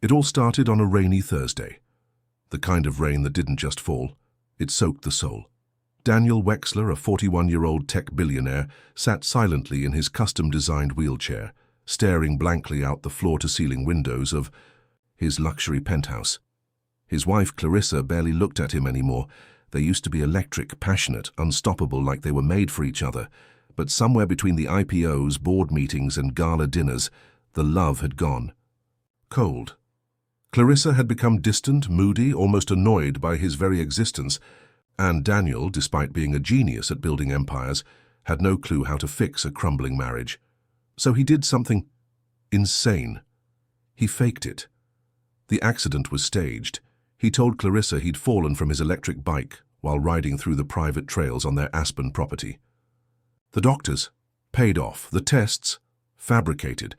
It all started on a rainy Thursday. The kind of rain that didn't just fall, it soaked the soul. Daniel Wexler, a 41-year-old tech billionaire, sat silently in his custom-designed wheelchair, staring blankly out the floor-to-ceiling windows of his luxury penthouse. His wife, Clarissa, barely looked at him anymore. They used to be electric, passionate, unstoppable, like they were made for each other. But somewhere between the IPOs, board meetings, and gala dinners, the love had gone. Cold. Clarissa had become distant, moody, almost annoyed by his very existence, and Daniel, despite being a genius at building empires, had no clue how to fix a crumbling marriage. So he did something insane. He faked it. The accident was staged. He told Clarissa he'd fallen from his electric bike while riding through the private trails on their Aspen property. The doctors paid off. The tests fabricated.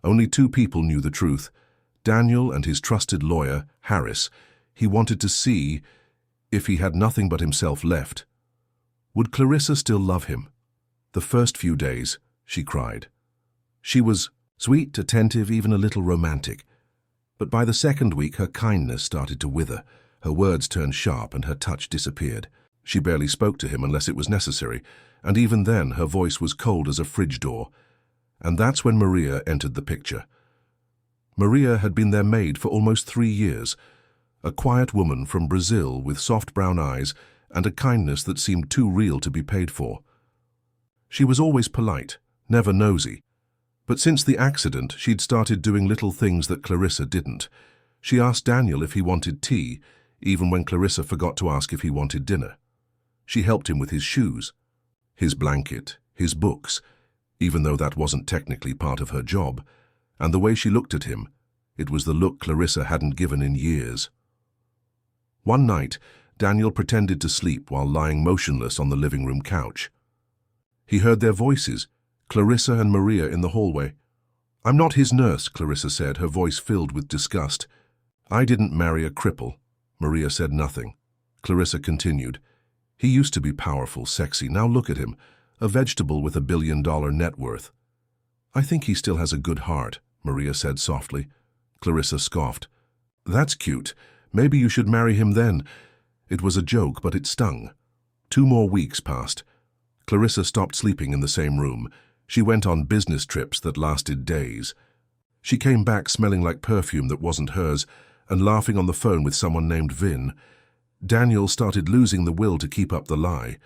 Only two people knew the truth. Daniel and his trusted lawyer, Harris. He wanted to see, if he had nothing but himself left, would Clarissa still love him? The first few days, she cried. She was sweet, attentive, even a little romantic. But by the second week, her kindness started to wither. Her words turned sharp and her touch disappeared. She barely spoke to him unless it was necessary, and even then her voice was cold as a fridge door. And that's when Maria entered the picture. Maria had been their maid for almost 3 years, a quiet woman from Brazil with soft brown eyes and a kindness that seemed too real to be paid for. She was always polite, never nosy. But since the accident, she'd started doing little things that Clarissa didn't. She asked Daniel if he wanted tea, even when Clarissa forgot to ask if he wanted dinner. She helped him with his shoes, his blanket, his books, even though that wasn't technically part of her job. And the way she looked at him, it was the look Clarissa hadn't given in years. One night, Daniel pretended to sleep while lying motionless on the living room couch. He heard their voices, Clarissa and Maria, in the hallway. "I'm not his nurse," Clarissa said, her voice filled with disgust. "I didn't marry a cripple." Maria said nothing. Clarissa continued. "He used to be powerful, sexy. Now look at him, a vegetable with $1 billion net worth." "I think he still has a good heart," Maria said softly. Clarissa scoffed. "That's cute. Maybe you should marry him then." It was a joke, but it stung. 2 more weeks passed. Clarissa stopped sleeping in the same room. She went on business trips that lasted days. She came back smelling like perfume that wasn't hers and laughing on the phone with someone named Vin. Daniel started losing the will to keep up the lie.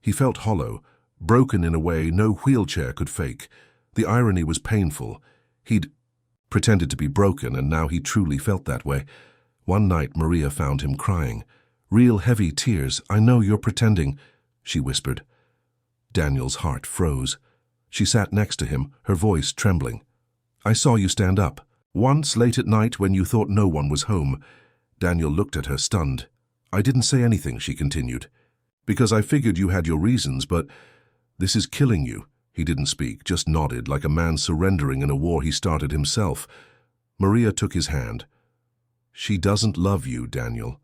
He felt hollow, broken in a way no wheelchair could fake. The irony was painful. He'd pretended to be broken, and now he truly felt that way. One night, Maria found him crying. Real heavy tears. "I know you're pretending," she whispered. Daniel's heart froze. She sat next to him, her voice trembling. "I saw you stand up. Once, late at night, when you thought no one was home." Daniel looked at her, stunned. "I didn't say anything," she continued, "because I figured you had your reasons, but this is killing you." He didn't speak, just nodded, like a man surrendering in a war he started himself. Maria took his hand. "She doesn't love you, Daniel."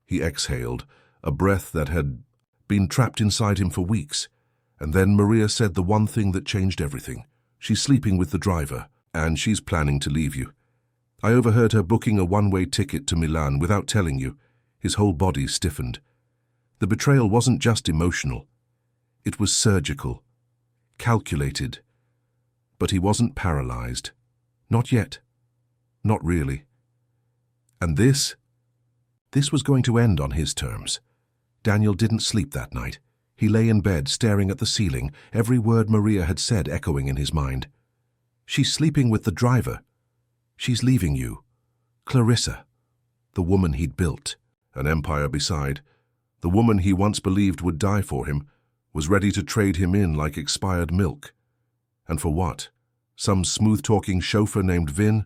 He exhaled, a breath that had been trapped inside him for weeks. And then Maria said the one thing that changed everything. "She's sleeping with the driver, and she's planning to leave you. I overheard her booking a one-way ticket to Milan without telling you." His whole body stiffened. The betrayal wasn't just emotional. It was surgical. Calculated. But he wasn't paralyzed. Not yet. Not really. And this was going to end on his terms. Daniel didn't sleep that night. He lay in bed, staring at the ceiling, every word Maria had said echoing in his mind. "She's sleeping with the driver. She's leaving you. Clarissa." The woman he'd built, an empire beside, the woman he once believed would die for him, was ready to trade him in like expired milk. And for what? Some smooth-talking chauffeur named Vin?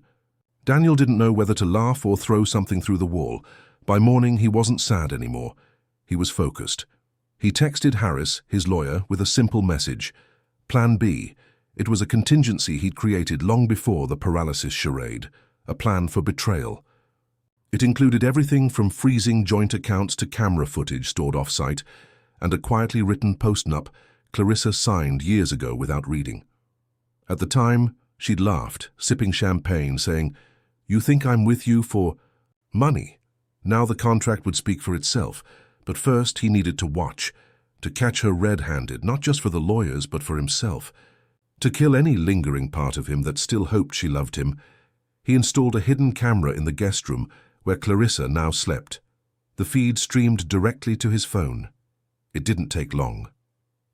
Daniel didn't know whether to laugh or throw something through the wall. By morning, he wasn't sad anymore. He was focused. He texted Harris, his lawyer, with a simple message. Plan B. It was a contingency he'd created long before the paralysis charade, a plan for betrayal. It included everything from freezing joint accounts to camera footage stored off-site, and a quietly written post-nup Clarissa signed years ago without reading. At the time, she'd laughed, sipping champagne, saying, You think I'm with you for money? Now the contract would speak for itself, but first he needed to watch, to catch her red-handed, not just for the lawyers, but for himself. To kill any lingering part of him that still hoped she loved him, he installed a hidden camera in the guest room where Clarissa now slept. The feed streamed directly to his phone. It didn't take long.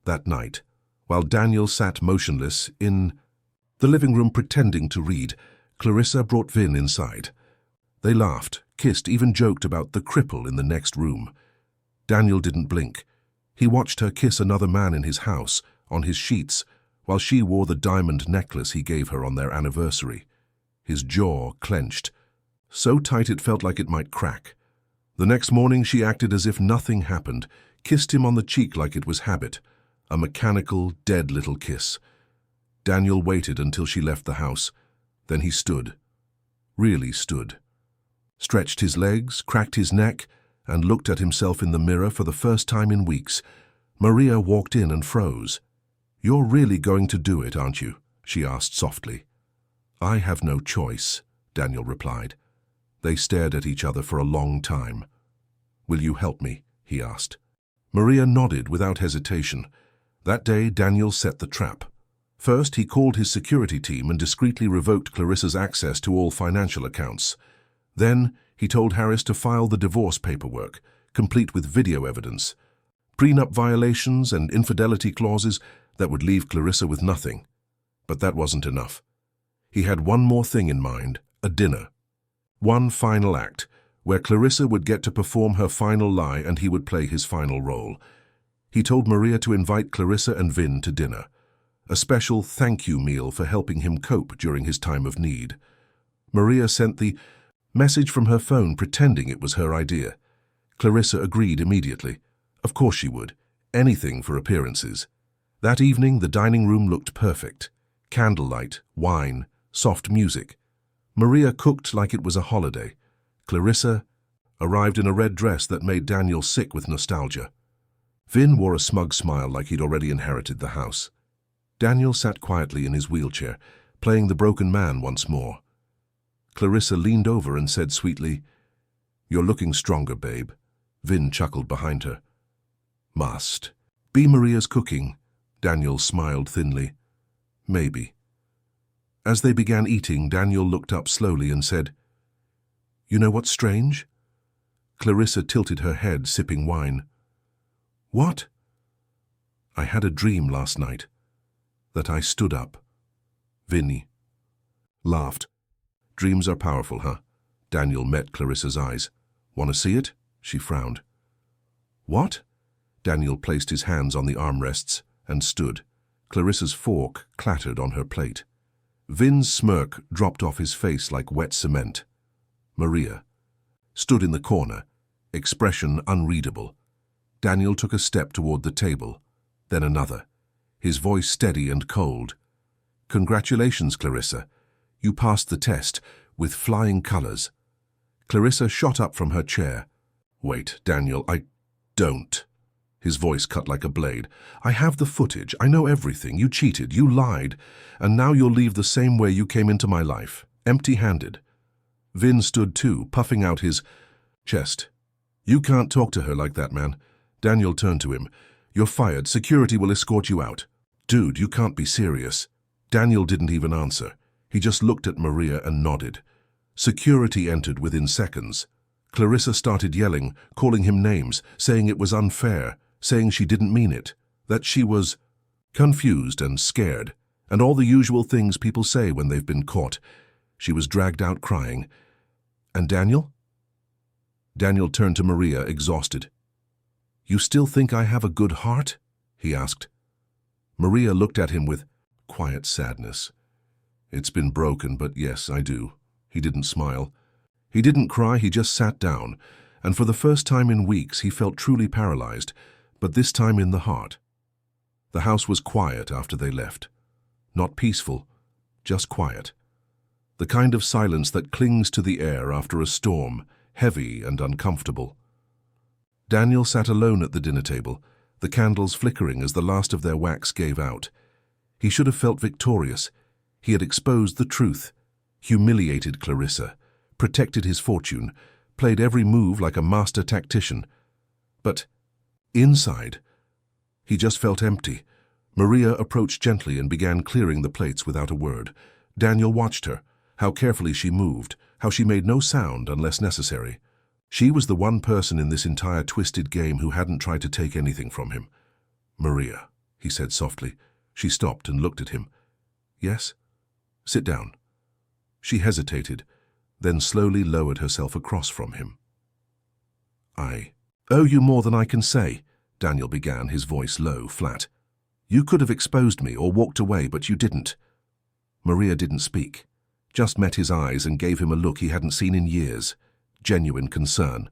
That night, while Daniel sat motionless in the living room pretending to read, Clarissa brought Vin inside. They laughed, kissed, even joked about the cripple in the next room. Daniel didn't blink. He watched her kiss another man in his house, on his sheets, while she wore the diamond necklace he gave her on their anniversary. His jaw clenched, so tight it felt like it might crack. The next morning she acted as if nothing happened, kissed him on the cheek like it was habit, a mechanical, dead little kiss. Daniel waited until she left the house. Then he stood. Really stood. Stretched his legs, cracked his neck, and looked at himself in the mirror for the first time in weeks. Maria walked in and froze. "You're really going to do it, aren't you?" she asked softly. "I have no choice," Daniel replied. They stared at each other for a long time. "Will you help me?" he asked. Maria nodded without hesitation. That day, Daniel set the trap. First, he called his security team and discreetly revoked Clarissa's access to all financial accounts. Then, he told Harris to file the divorce paperwork, complete with video evidence, prenup violations and infidelity clauses that would leave Clarissa with nothing. But that wasn't enough. He had one more thing in mind, a dinner. One final act, where Clarissa would get to perform her final lie and he would play his final role. He told Maria to invite Clarissa and Vin to dinner, a special thank you meal for helping him cope during his time of need. Maria sent the message from her phone pretending it was her idea. Clarissa agreed immediately. Of course she would. Anything for appearances. That evening, the dining room looked perfect. Candlelight, wine, soft music. Maria cooked like it was a holiday. Clarissa arrived in a red dress that made Daniel sick with nostalgia. Vin wore a smug smile like he'd already inherited the house. Daniel sat quietly in his wheelchair, playing the broken man once more. Clarissa leaned over and said sweetly, "You're looking stronger, babe." Vin chuckled behind her. "Must be Maria's cooking." Daniel smiled thinly. "Maybe." As they began eating, Daniel looked up slowly and said, "You know what's strange?" Clarissa tilted her head, sipping wine. "What?" "I had a dream last night, that I stood up." Vinny laughed. "Dreams are powerful, huh?" Daniel met Clarissa's eyes. "Want to see it?" She frowned. "What?" Daniel placed his hands on the armrests and stood. Clarissa's fork clattered on her plate. Vin's smirk dropped off his face like wet cement. Maria stood in the corner, expression unreadable. Daniel took a step toward the table, then another, his voice steady and cold. "Congratulations, Clarissa. You passed the test with flying colors." Clarissa shot up from her chair. "Wait, Daniel, I don't." His voice cut like a blade. "I have the footage. I know everything. You cheated. You lied. And now you'll leave the same way you came into my life, empty-handed." Vin stood too, puffing out his chest. "You can't talk to her like that, man." Daniel turned to him. "You're fired. Security will escort you out." "Dude, you can't be serious." Daniel didn't even answer. He just looked at Maria and nodded. Security entered within seconds. Clarissa started yelling, calling him names, saying it was unfair, saying she didn't mean it, that she was confused and scared, and all the usual things people say when they've been caught. She was dragged out crying. "And Daniel?" Daniel turned to Maria, exhausted. "You still think I have a good heart?" he asked. Maria looked at him with quiet sadness. "It's been broken, but yes, I do." He didn't smile. He didn't cry, he just sat down, and for the first time in weeks he felt truly paralyzed, but this time in the heart. The house was quiet after they left. Not peaceful, just quiet. The kind of silence that clings to the air after a storm, heavy and uncomfortable. Daniel sat alone at the dinner table, the candles flickering as the last of their wax gave out. He should have felt victorious. He had exposed the truth, humiliated Clarissa, protected his fortune, played every move like a master tactician. But inside, he just felt empty. Maria approached gently and began clearing the plates without a word. Daniel watched her, how carefully she moved, how she made no sound unless necessary. She was the one person in this entire twisted game who hadn't tried to take anything from him. "Maria," he said softly. She stopped and looked at him. "Yes? Sit down." She hesitated, then slowly lowered herself across from him. "I owe you more than I can say," Daniel began, his voice low, flat. "You could have exposed me or walked away, but you didn't." Maria didn't speak, just met his eyes and gave him a look he hadn't seen in years. Genuine concern.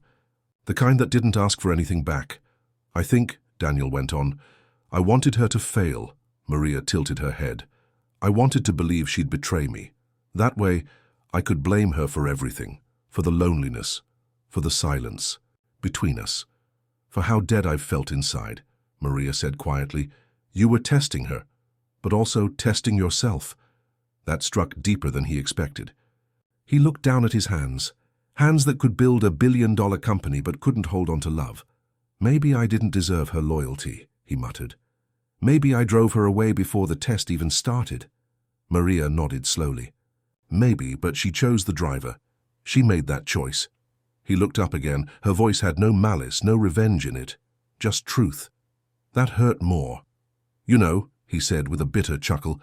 The kind that didn't ask for anything back. "I think," Daniel went on, "I wanted her to fail." Maria tilted her head. "I wanted to believe she'd betray me. That way, I could blame her for everything. For the loneliness. For the silence. Between us. For how dead I've felt inside," Maria said quietly. "You were testing her, but also testing yourself." That struck deeper than he expected. He looked down at his hands. Hands that could build a billion-dollar company but couldn't hold on to love. "Maybe I didn't deserve her loyalty," he muttered. "Maybe I drove her away before the test even started." Maria nodded slowly. "Maybe, but she chose the driver. She made that choice." He looked up again. Her voice had no malice, no revenge in it. Just truth. That hurt more. "You know," he said with a bitter chuckle,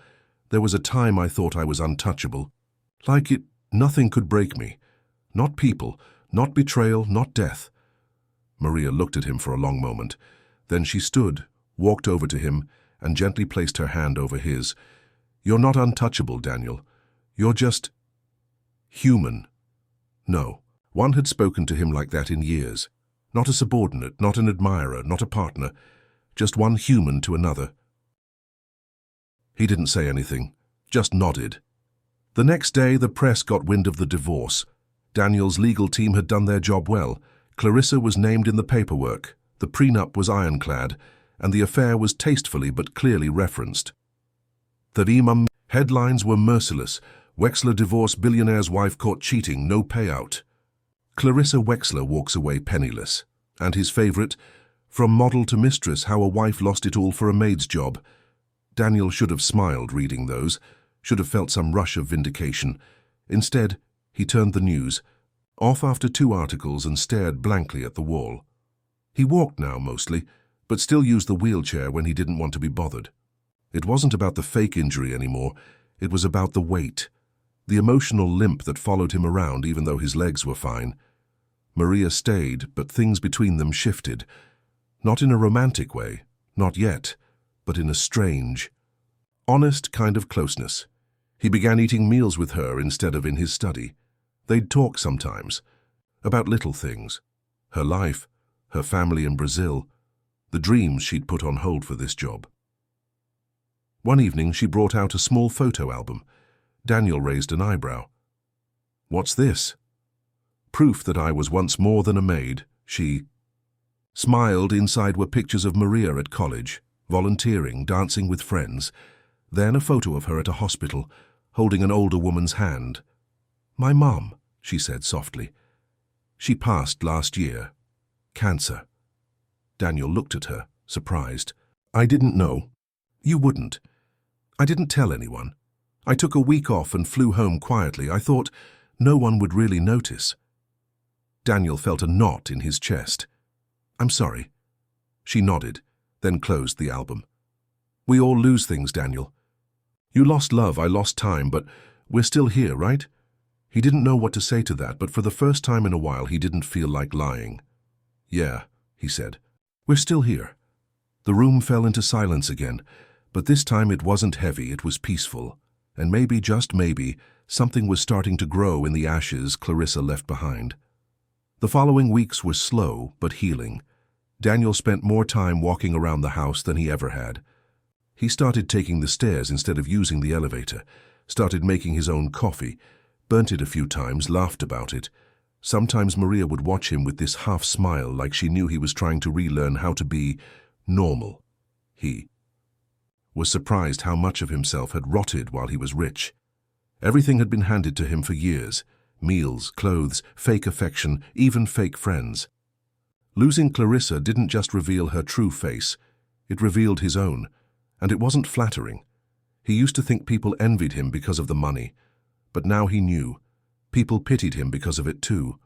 "there was a time I thought I was untouchable. Nothing could break me. Not people, not betrayal, not death." Maria looked at him for a long moment. Then she stood, walked over to him, and gently placed her hand over his. "You're not untouchable, Daniel. You're just human." No, one had spoken to him like that in years. Not a subordinate, not an admirer, not a partner. Just one human to another. He didn't say anything, just nodded. The next day, the press got wind of the divorce. Daniel's legal team had done their job well. Clarissa was named in the paperwork. The prenup was ironclad, and the affair was tastefully but clearly referenced. The imam headlines were merciless. Wexler divorced billionaire's wife caught cheating, no payout. Clarissa Wexler walks away penniless. And his favorite, from model to mistress, how a wife lost it all for a maid's job. Daniel should have smiled reading those, should have felt some rush of vindication. Instead, he turned the news, off after 2 articles, and stared blankly at the wall. He walked now mostly, but still used the wheelchair when he didn't want to be bothered. It wasn't about the fake injury anymore, it was about the weight, the emotional limp that followed him around even though his legs were fine. Maria stayed, but things between them shifted. Not in a romantic way, not yet, but in a strange, honest kind of closeness. He began eating meals with her instead of in his study. They'd talk sometimes, about little things. Her life, her family in Brazil, the dreams she'd put on hold for this job. One evening she brought out a small photo album. Daniel raised an eyebrow. "What's this?" "Proof that I was once more than a maid," she smiled. Inside were pictures of Maria at college, volunteering, dancing with friends. Then a photo of her at a hospital, holding an older woman's hand. "My mom," she said softly. "She passed last year. Cancer." Daniel looked at her, surprised. "I didn't know." "You wouldn't. I didn't tell anyone. I took a week off and flew home quietly. I thought no one would really notice." Daniel felt a knot in his chest. "I'm sorry." She nodded, then closed the album. "We all lose things, Daniel. You lost love, I lost time, but we're still here, right?" He didn't know what to say to that, but for the first time in a while he didn't feel like lying. "Yeah," he said. "We're still here." The room fell into silence again, but this time it wasn't heavy, it was peaceful. And maybe, just maybe, something was starting to grow in the ashes Clarissa left behind. The following weeks were slow, but healing. Daniel spent more time walking around the house than he ever had. He started taking the stairs instead of using the elevator, started making his own coffee, burnt it a few times, laughed about it. Sometimes Maria would watch him with this half-smile like she knew he was trying to relearn how to be normal. He was surprised how much of himself had rotted while he was rich. Everything had been handed to him for years, Meals, clothes, fake affection, even fake friends. Losing Clarissa didn't just reveal her true face, it revealed his own, and it wasn't flattering. He used to think people envied him because of the money, but now he knew. People pitied him because of it too.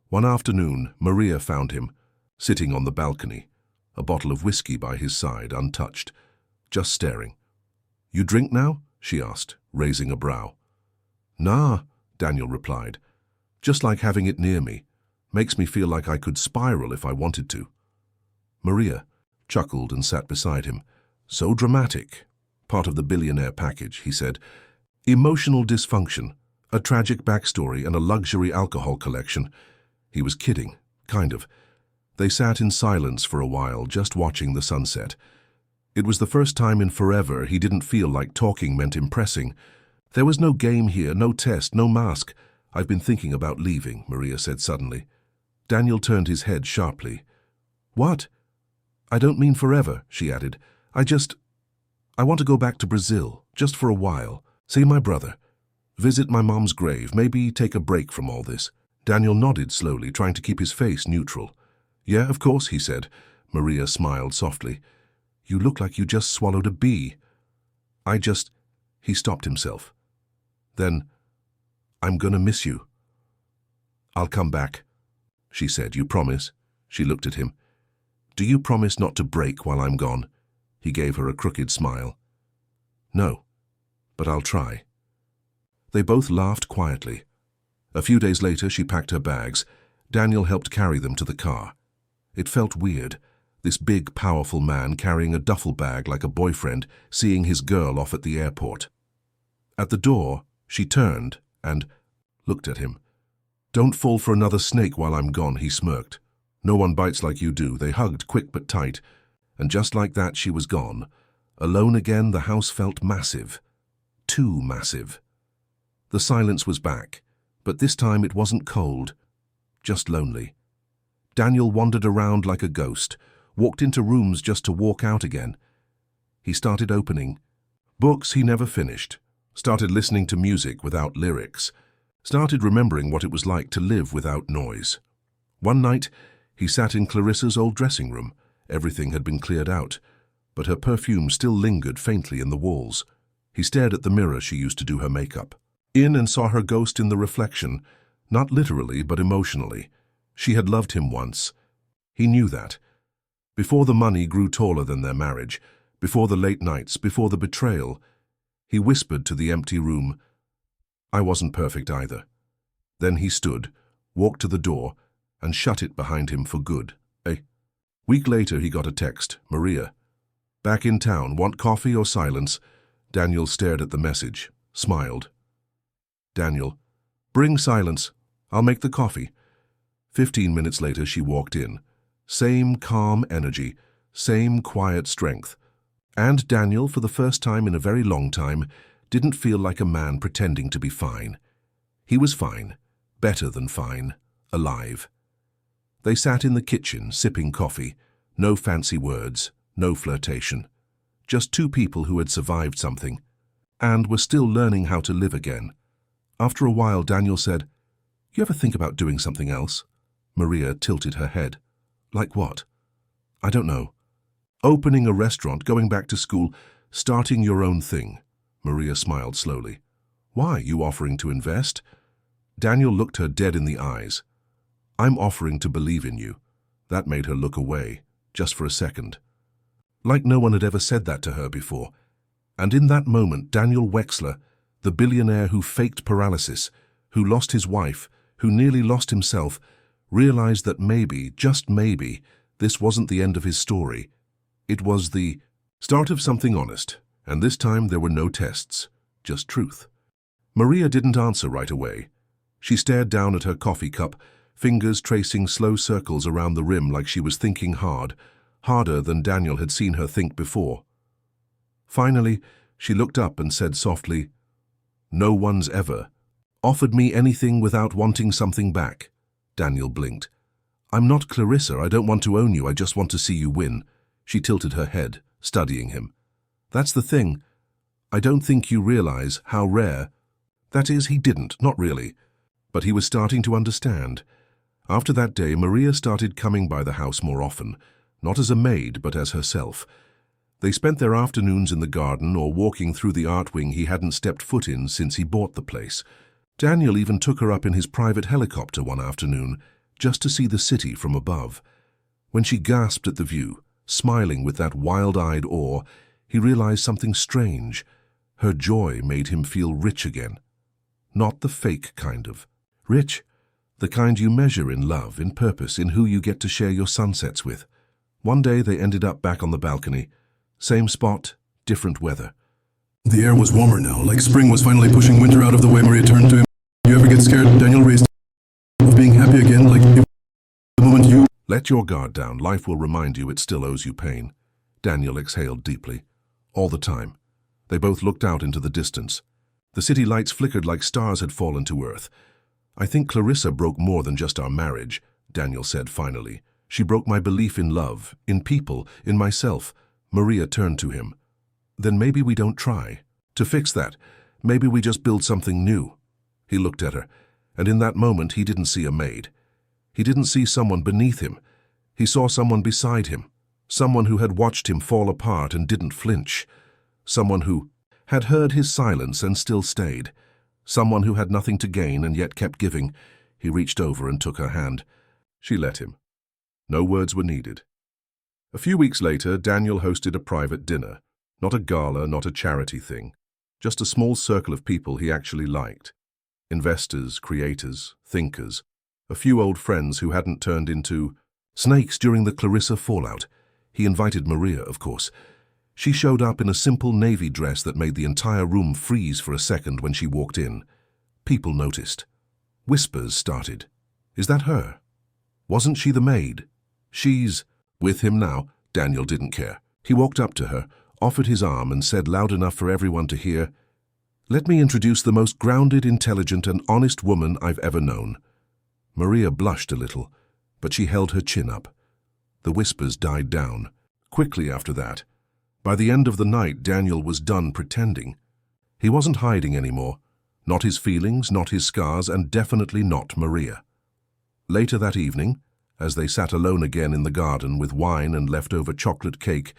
One afternoon, Maria found him, sitting on the balcony, a bottle of whiskey by his side, untouched, just staring. "You drink now?" she asked, raising a brow. "Nah," Daniel replied. "Just like having it near me. Makes me feel like I could spiral if I wanted to." Maria chuckled and sat beside him. "So dramatic. Part of the Billionaire package," he said. "Emotional dysfunction, a tragic backstory, and a luxury alcohol collection." He was kidding, kind of. They sat in silence for a while, just watching the sunset. It was the first time in forever he didn't feel like talking meant impressing. "There was no game here, no test, no mask. I've been thinking about leaving," Maria said suddenly. Daniel turned his head sharply. "What?" "I don't mean forever," she added. I want to go back to Brazil, just for a while, see my brother, visit my mom's grave, maybe take a break from all this." Daniel nodded slowly, trying to keep his face neutral. "Yeah, of course," he said. Maria smiled softly. "You look like you just swallowed a bee." He stopped himself. Then, "I'm gonna miss you." "I'll come back," she said. "You promise?" She looked at him. "Do you promise not to break while I'm gone?" He gave her a crooked smile. "No, but I'll try." They both laughed quietly. A few days later, she packed her bags. Daniel helped carry them to the car. It felt weird, this big, powerful man carrying a duffel bag like a boyfriend, seeing his girl off at the airport. At the door, she turned and looked at him. "Don't fall for another snake while I'm gone," he smirked. "No one bites like you do." They hugged, quick but tight. And just like that, she was gone. Alone again, the house felt massive. Too massive. The silence was back, but this time it wasn't cold, just lonely. Daniel wandered around like a ghost, walked into rooms just to walk out again. He started opening books he never finished, started listening to music without lyrics, started remembering what it was like to live without noise. One night, he sat in Clarissa's old dressing room. Everything had been cleared out, but her perfume still lingered faintly in the walls. He stared at the mirror she used to do her makeup. In and saw her ghost in the reflection, not literally but emotionally. She had loved him once. He knew that. Before the money grew taller than their marriage, before the late nights, before the betrayal, he whispered to the empty room, "I wasn't perfect either." Then he stood, walked to the door, and shut it behind him for good. A week later he got a text, "Maria, back in town, want coffee or silence?" Daniel stared at the message, smiled. "Daniel, bring silence. I'll make the coffee." 15 minutes later she walked in. Same calm energy, same quiet strength. And Daniel, for the first time in a very long time, didn't feel like a man pretending to be fine. He was fine, better than fine, alive. They sat in the kitchen, sipping coffee. No fancy words, no flirtation. Just two people who had survived something, and were still learning how to live again. After a while, Daniel said, "You ever think about doing something else?" Maria tilted her head. "Like what?" "I don't know. Opening a restaurant, going back to school, starting your own thing." Maria smiled slowly. "Why, you offering to invest?" Daniel looked her dead in the eyes. "I'm offering to believe in you." That made her look away, just for a second. Like no one had ever said that to her before. And in that moment, Daniel Wexler, the billionaire who faked paralysis, who lost his wife, who nearly lost himself, realized that maybe, just maybe, this wasn't the end of his story. It was the start of something honest, and this time there were no tests, just truth. Maria didn't answer right away. She stared down at her coffee cup, fingers tracing slow circles around the rim like she was thinking hard, harder than Daniel had seen her think before. Finally, she looked up and said softly, "No one's ever offered me anything without wanting something back." Daniel blinked. "I'm not Clarissa. I don't want to own you. I just want to see you win." She tilted her head, studying him. "That's the thing. I don't think you realize how rare." That is, he didn't, not really. But he was starting to understand. After that day, Maria started coming by the house more often, not as a maid, but as herself. They spent their afternoons in the garden or walking through the art wing he hadn't stepped foot in since he bought the place. Daniel even took her up in his private helicopter one afternoon, just to see the city from above. When she gasped at the view, smiling with that wild-eyed awe, he realized something strange. Her joy made him feel rich again. Not the fake kind of rich, the kind you measure in love, in purpose, in who you get to share your sunsets with. One day they ended up back on the balcony. Same spot, different weather. The air was warmer now, like spring was finally pushing winter out of the way. Maria turned to him. You ever get scared? Daniel raised of being happy again, like the moment you... Let your guard down. Life will remind you it still owes you pain. Daniel exhaled deeply. All the time. They both looked out into the distance. The city lights flickered like stars had fallen to earth. I think Clarissa broke more than just our marriage, Daniel said finally. She broke my belief in love, in people, in myself. Maria turned to him. Then maybe we don't try. To fix that, maybe we just build something new. He looked at her, and in that moment he didn't see a maid. He didn't see someone beneath him. He saw someone beside him, someone who had watched him fall apart and didn't flinch, someone who had heard his silence and still stayed, someone who had nothing to gain and yet kept giving. He reached over and took her hand. She let him. No words were needed. A few weeks later, Daniel hosted a private dinner. Not a gala, not a charity thing. Just a small circle of people he actually liked. Investors, creators, thinkers. A few old friends who hadn't turned into snakes during the Clarissa fallout. He invited Maria, of course. She showed up in a simple navy dress that made the entire room freeze for a second when she walked in. People noticed. Whispers started. Is that her? Wasn't she the maid? She's with him now. Daniel didn't care. He walked up to her, offered his arm and said loud enough for everyone to hear, "Let me introduce the most grounded, intelligent and honest woman I've ever known." Maria blushed a little, but she held her chin up. The whispers died down. Quickly after that. By the end of the night, Daniel was done pretending. He wasn't hiding anymore. Not his feelings, not his scars, and definitely not Maria. Later that evening, as they sat alone again in the garden with wine and leftover chocolate cake,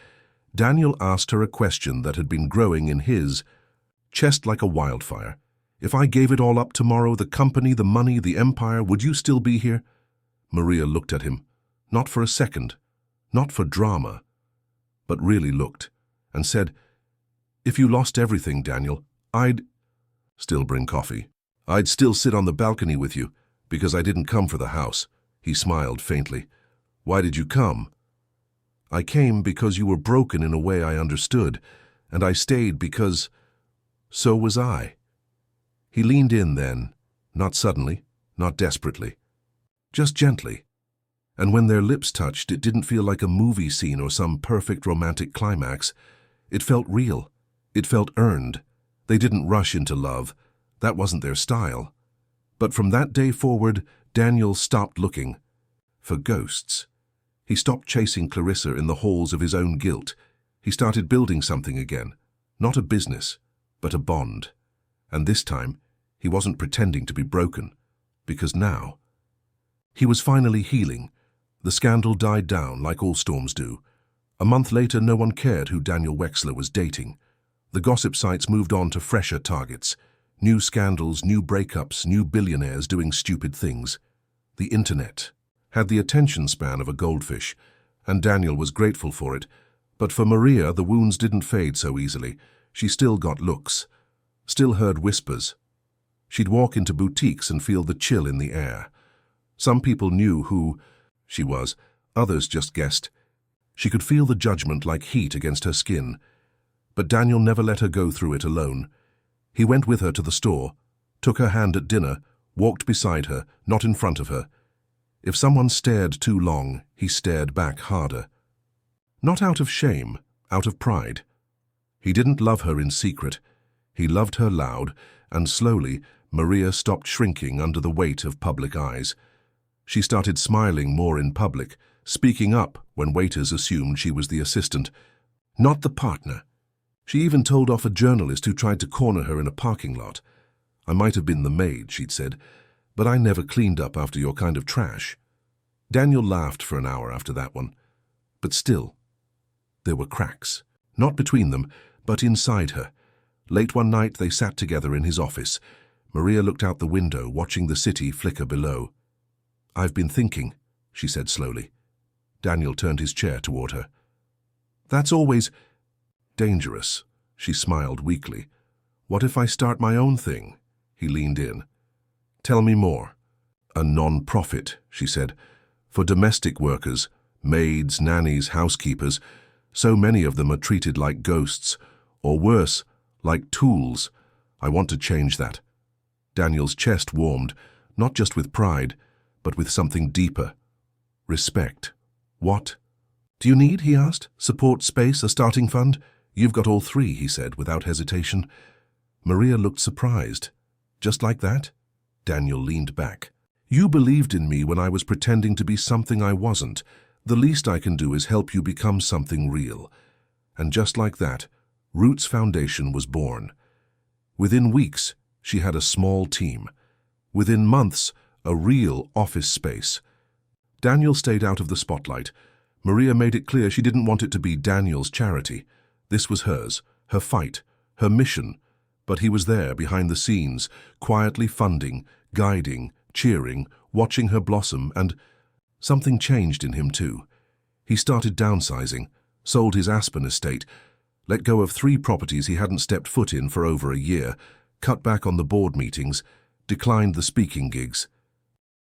Daniel asked her a question that had been growing in his chest like a wildfire. If I gave it all up tomorrow, the company, the money, the empire, would you still be here? Maria looked at him, not for a second, not for drama, but really looked, and said, "If you lost everything, Daniel, I'd still bring coffee. I'd still sit on the balcony with you, because I didn't come for the house." He smiled faintly. "Why did you come?" "I came because you were broken in a way I understood, and I stayed because so was I." He leaned in then, not suddenly, not desperately, just gently. And when their lips touched, it didn't feel like a movie scene or some perfect romantic climax. It felt real. It felt earned. They didn't rush into love. That wasn't their style. But from that day forward, Daniel stopped looking for ghosts. He stopped chasing Clarissa in the halls of his own guilt. He started building something again. Not a business, but a bond. And this time, he wasn't pretending to be broken, because now he was finally healing. The scandal died down like all storms do. A month later, no one cared who Daniel Wexler was dating. The gossip sites moved on to fresher targets. New scandals, new breakups, new billionaires doing stupid things. The internet had the attention span of a goldfish, and Daniel was grateful for it. But for Maria, the wounds didn't fade so easily. She still got looks, still heard whispers. She'd walk into boutiques and feel the chill in the air. Some people knew who she was, others just guessed. She could feel the judgment like heat against her skin. But Daniel never let her go through it alone. He went with her to the store, took her hand at dinner, walked beside her, not in front of her. If someone stared too long, he stared back harder. Not out of shame, out of pride. He didn't love her in secret. He loved her loud, and slowly, Maria stopped shrinking under the weight of public eyes. She started smiling more in public, speaking up when waiters assumed she was the assistant, not the partner. She even told off a journalist who tried to corner her in a parking lot. "I might have been the maid," she'd said, But I never cleaned up after your kind of trash. Daniel laughed for an hour after that one. But still, there were cracks. Not between them, but inside her. Late one night they sat together in his office. Maria looked out the window, watching the city flicker below. "I've been thinking," she said slowly. Daniel turned his chair toward her. "That's always dangerous," she smiled weakly. "What if I start my own thing?" He leaned in. "Tell me more." "A non-profit," she said, "for domestic workers, maids, nannies, housekeepers. So many of them are treated like ghosts, or worse, like tools. I want to change that." Daniel's chest warmed, not just with pride, but with something deeper. Respect. "What do you need?" he asked. "Support, space, a starting fund?" "You've got all three," he said without hesitation. Maria looked surprised. "Just like that?" Daniel leaned back. "You believed in me when I was pretending to be something I wasn't. The least I can do is help you become something real." And just like that, Roots Foundation was born. Within weeks, she had a small team. Within months, a real office space. Daniel stayed out of the spotlight. Maria made it clear she didn't want it to be Daniel's charity. This was hers, her fight, her mission. But he was there behind the scenes, quietly funding, guiding, cheering, watching her blossom, and something changed in him too. He started downsizing, sold his Aspen estate, let go of 3 properties he hadn't stepped foot in for over a year, cut back on the board meetings, declined the speaking gigs.